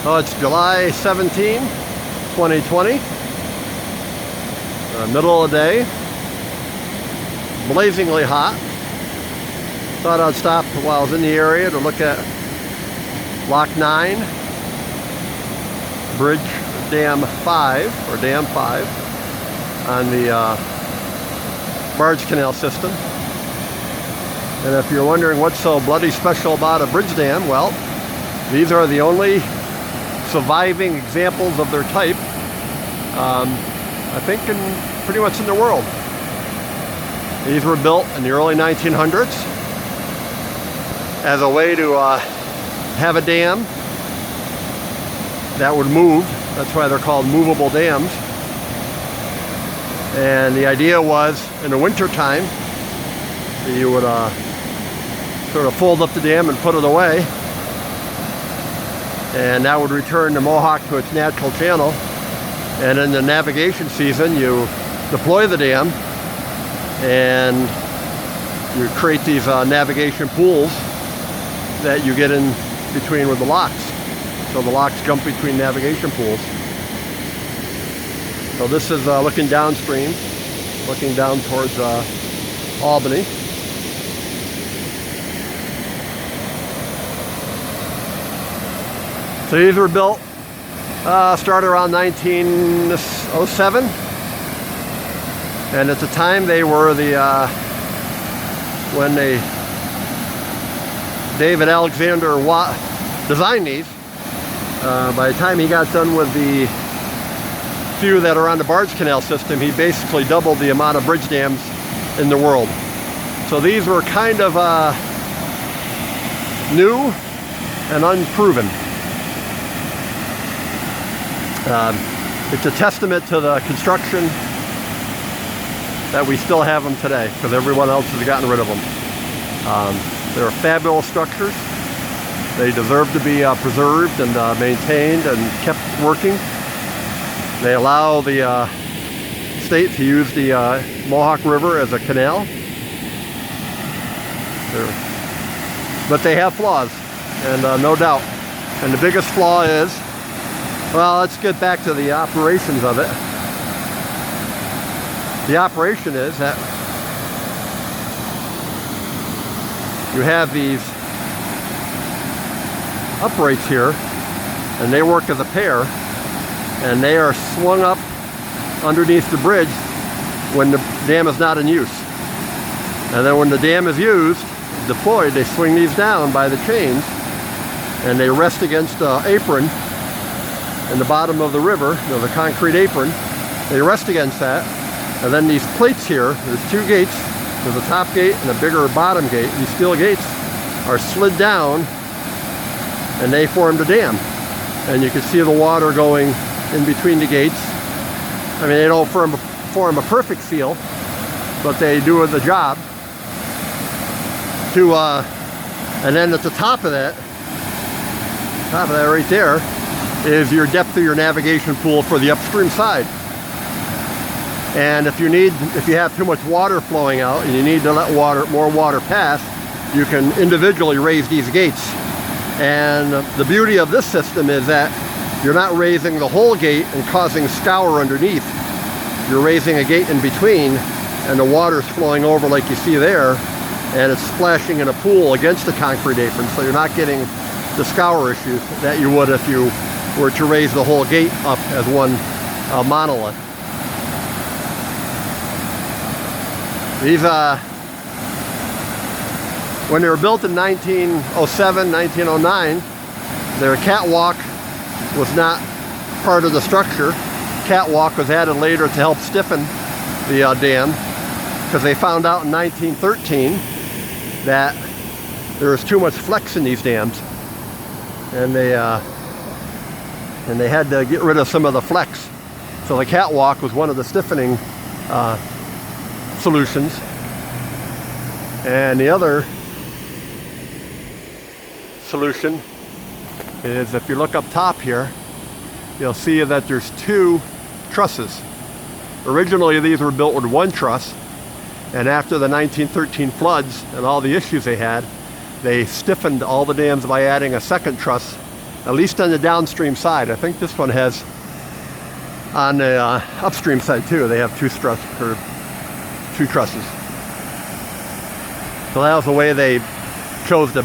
So it's July 17, 2020, middle of the day, blazingly hot. Thought I'd stop while I was in the area to look at Lock 9, Bridge Dam 5, or Dam 5, on the barge canal system. And if you're wondering what's so bloody special about a bridge dam, well, these are the only surviving examples of their type, I think, pretty much in the world. These were built in the early 1900s as a way to have a dam that would move. That's why they're called movable dams. And the idea was, in the winter time, you would sort of fold up the dam and put it away, and that would return the Mohawk to its natural channel. And in the navigation season, you deploy the dam and you create these navigation pools that you get in between with the locks. So the locks jump between navigation pools. So this is looking downstream, looking down towards Albany. So these were built, started around 1907. And at the time they were when David Alexander Watt designed these, by the time he got done with the few that are on the barge canal system, he basically doubled the amount of bridge dams in the world. So these were kind of new and unproven. It's a testament to the construction that we still have them today, because everyone else has gotten rid of them. They're fabulous structures. They deserve to be preserved and maintained and kept working. They allow the state to use the Mohawk River as a canal. But they have flaws, and no doubt. And the biggest flaw is, well, let's get back to the operations of it. The operation is that you have these uprights here, and they work as a pair, and they are swung up underneath the bridge when the dam is not in use. And then when the dam is used, deployed, they swing these down by the chains, and they rest against the apron in the bottom of the river. There's a concrete apron. They rest against that, and then these plates here, there's two gates. There's a top gate and a bigger bottom gate. These steel gates are slid down, and they form the dam. And you can see the water going in between the gates. I mean, they don't form a perfect seal, but they do the job. And then at the top of that right there, is your depth of your navigation pool for the upstream side. And if you have too much water flowing out and you need to let more water pass, you can individually raise these gates. And the beauty of this system is that you're not raising the whole gate and causing scour underneath. You're raising a gate in between, and the water's flowing over like you see there, and it's splashing in a pool against the concrete apron, so you're not getting the scour issues that you would if you were to raise the whole gate up as one monolith. These, when they were built in 1907, 1909, their catwalk was not part of the structure. Catwalk was added later to help stiffen the dam, because they found out in 1913 that there was too much flex in these dams, and they had to get rid of some of the flex. So the catwalk was one of the stiffening solutions. And the other solution is, if you look up top here, you'll see that there's two trusses. Originally these were built with one truss, and after the 1913 floods and all the issues they had, they stiffened all the dams by adding a second truss at least on the downstream side. I think this one has on the upstream side too. They have two trusses. So that was the way they chose to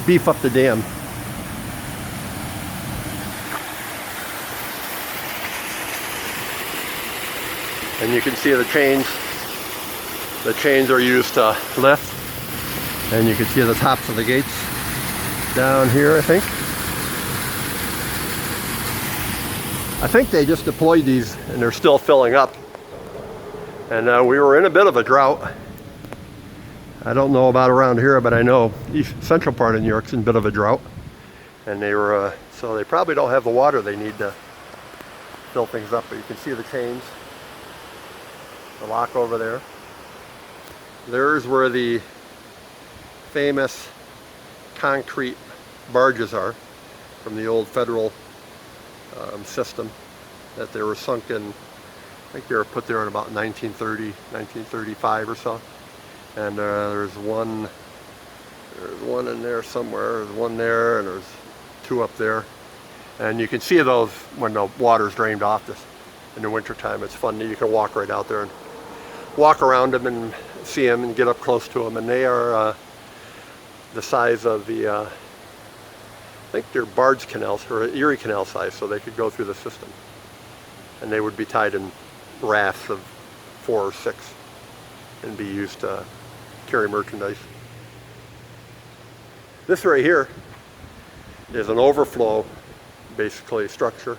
beef up the dam. And you can see the chains. The chains are used to lift. And you can see the tops of the gates down here, I think. I think they just deployed these and they're still filling up. And we were in a bit of a drought. I don't know about around here, but I know central part of New York's in a bit of a drought. And they were, so they probably don't have the water they need to fill things up. But you can see the chains, the lock over there. There's where the famous concrete barges are from the old federal system that they were sunk in. I think they were put there in about 1930, 1935 or so. And there's one in there somewhere. There's one there, and there's two up there. And you can see those when the water's drained off this in the wintertime. It's fun. You can walk right out there and walk around them and see them and get up close to them. And they are the size of the, I think they're barge canals, or Erie Canal size, so they could go through the system. And they would be tied in rafts of 4 or 6 and be used to carry merchandise. This right here is an overflow, basically, structure.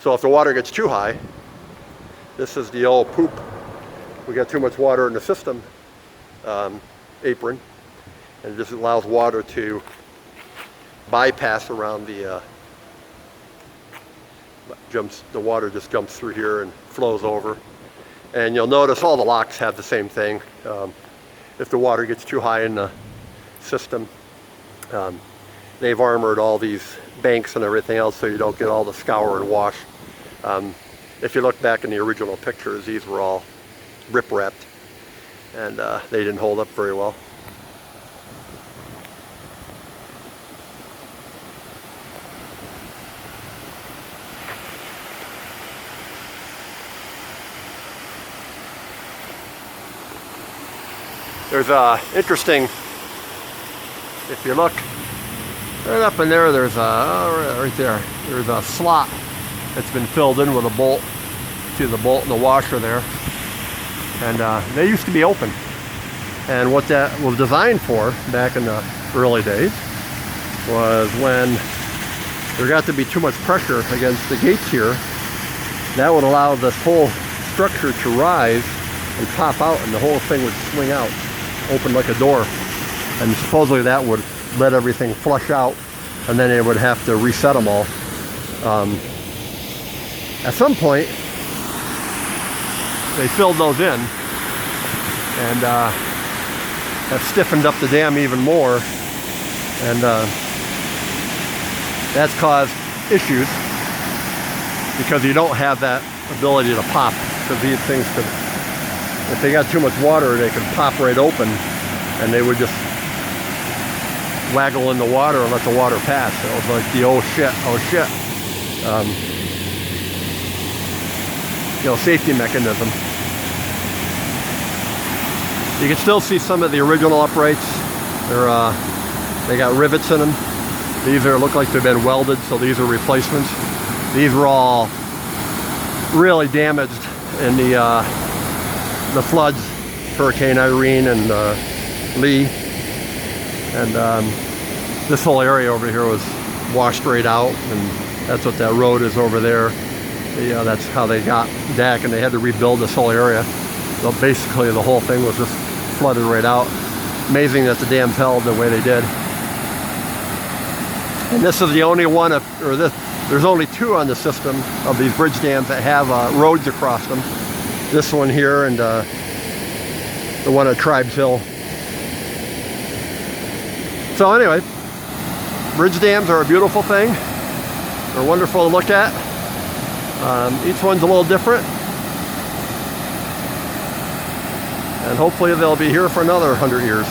So if the water gets too high, this is the old poop. We got too much water in the system apron, and it just allows water to bypass around the the water just jumps through here and flows over. And you'll notice all the locks have the same thing. If the water gets too high in the system, they've armored all these banks and everything else so you don't get all the scour and wash. If you look back in the original pictures, these were all rip-wrapped, and they didn't hold up very well. There's interesting, if you look right up in there, there's right there, there's a slot that's been filled in with a bolt. See the bolt and the washer there. And they used to be open. And what that was designed for back in the early days was when there got to be too much pressure against the gates here, that would allow this whole structure to rise and pop out, and the whole thing would swing out, open like a door. And supposedly that would let everything flush out, and then they would have to reset them all. At some point, they filled those in, and have stiffened up the dam even more, and that's caused issues because you don't have that ability to pop, because these things could, if they got too much water, they could pop right open, and they would just waggle in the water and let the water pass. It was like the oh shit, safety mechanism. You can still see some of the original uprights. They got rivets in them. These look like they've been welded, so these are replacements. These were all really damaged in the floods, Hurricane Irene and Lee. And this whole area over here was washed right out, and that's what that road is over there. That's how they got back, and they had to rebuild this whole area. So basically the whole thing was just flooded right out. Amazing that the dams held the way they did. And this is the only one, there's only 2 on the system of these bridge dams that have roads across them. This one here and the one at Tribes Hill. So anyway, bridge dams are a beautiful thing. They're wonderful to look at. Each one's a little different. And hopefully they'll be here for another 100 years.